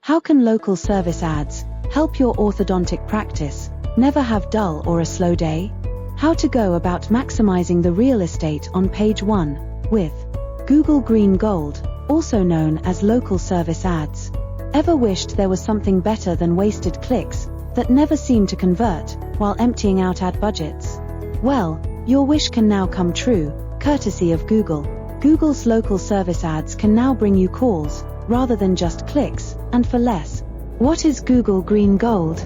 How can local service ads help your orthodontic practice never have dull or a slow day? How to go about maximizing the real estate on page 1 with Google Green Gold, also known as local service ads. Ever wished there was something better than wasted clicks that never seem to convert while emptying out ad budgets? Well, your wish can now come true, courtesy of Google. Google's local service ads can now bring you calls rather than just clicks, and for less. What is Google Green Gold?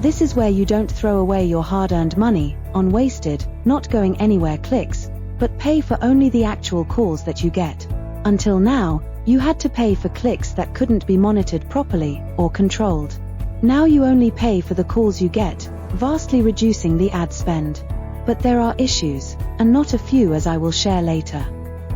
This is where you don't throw away your hard-earned money on wasted, not going anywhere clicks, but pay for only the actual calls that you get. Until now, you had to pay for clicks that couldn't be monitored properly or controlled. Now you only pay for the calls you get, vastly reducing the ad spend. But there are issues, and not a few, as I will share later.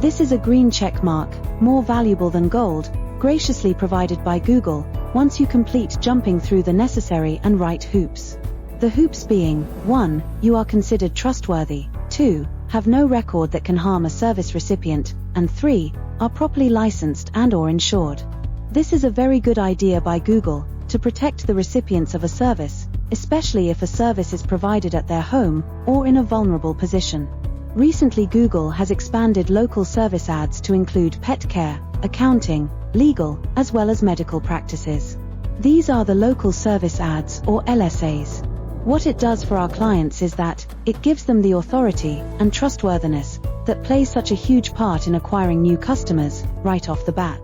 This is a green check mark, more valuable than gold, graciously provided by Google, once you complete jumping through the necessary and right hoops. The hoops being, 1. You are considered trustworthy, 2. Have no record that can harm a service recipient, and 3. Are properly licensed and/or insured. This is a very good idea by Google to protect the recipients of a service, especially if a service is provided at their home or in a vulnerable position. Recently, Google has expanded local service ads to include pet care, accounting, legal, as well as medical practices. These are the local service ads, or LSAs. What it does for our clients is that it gives them the authority and trustworthiness that plays such a huge part in acquiring new customers right off the bat.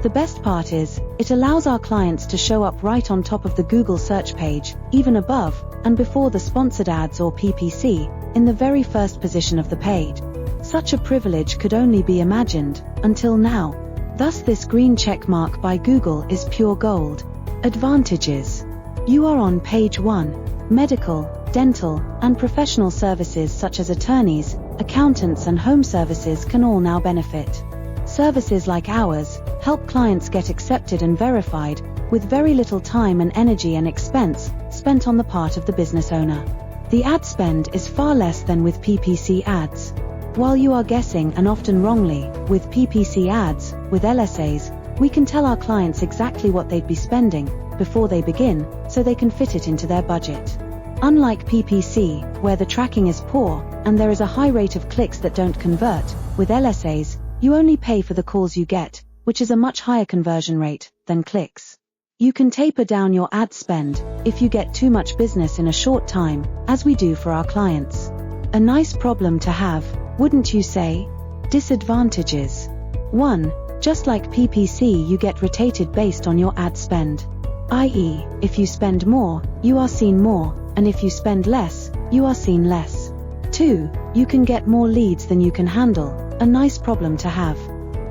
The best part is, it allows our clients to show up right on top of the Google search page, even above and before the sponsored ads or PPC, in the very first position of the page. Such a privilege could only be imagined until now. Thus this green check mark by Google is pure gold. Advantages. You are on page 1. Medical, dental, and professional services such as attorneys, accountants and home services can all now benefit. Services like ours help clients get accepted and verified with very little time and energy and expense spent on the part of the business owner. The ad spend is far less than with PPC ads. While you are guessing, and often wrongly, with PPC ads, with LSAs, we can tell our clients exactly what they'd be spending before they begin, so they can fit it into their budget. Unlike PPC, where the tracking is poor, and there is a high rate of clicks that don't convert, with LSAs, you only pay for the calls you get, which is a much higher conversion rate than clicks. You can taper down your ad spend if you get too much business in a short time, as we do for our clients. A nice problem to have, wouldn't you say? Disadvantages. 1. Just like PPC, you get rated based on your ad spend. i.e., if you spend more, you are seen more, and if you spend less, you are seen less. 2. You can get more leads than you can handle, a nice problem to have.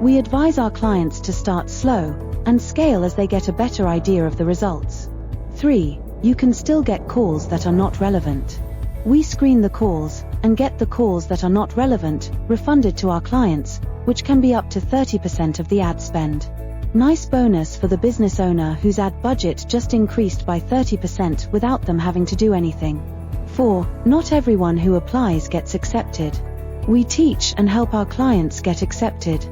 We advise our clients to start slow and scale as they get a better idea of the results. 3. You can still get calls that are not relevant. We screen the calls and get the calls that are not relevant refunded to our clients, which can be up to 30% of the ad spend. Nice bonus for the business owner whose ad budget just increased by 30% without them having to do anything. 4. Not everyone who applies gets accepted. We teach and help our clients get accepted.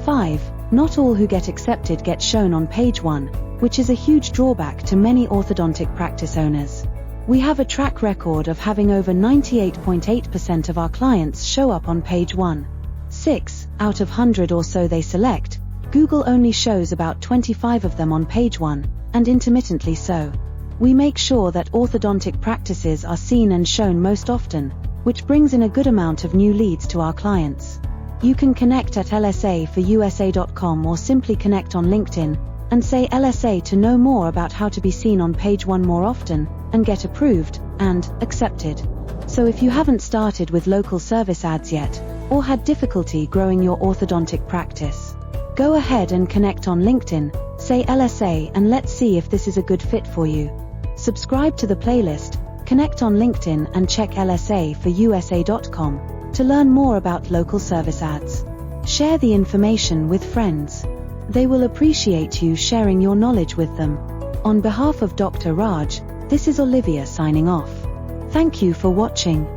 5. Not all who get accepted get shown on page 1, which is a huge drawback to many orthodontic practice owners. We have a track record of having over 98.8% of our clients show up on page 1. 6. Out of 100 or so they select, Google only shows about 25 of them on page 1, and intermittently so. We make sure that orthodontic practices are seen and shown most often, which brings in a good amount of new leads to our clients. You can connect at lsaforusa.com or simply connect on LinkedIn and say LSA to know more about how to be seen on page 1 more often and get approved and accepted. So if you haven't started with local service ads yet, or had difficulty growing your orthodontic practice, go ahead and connect on LinkedIn, say LSA, and let's see if this is a good fit for you. Subscribe to the playlist, connect on LinkedIn and check lsaforusa.com to learn more about local service ads. Share the information with friends. They will appreciate you sharing your knowledge with them. On behalf of Dr. Raj, this is Olivia signing off. Thank you for watching.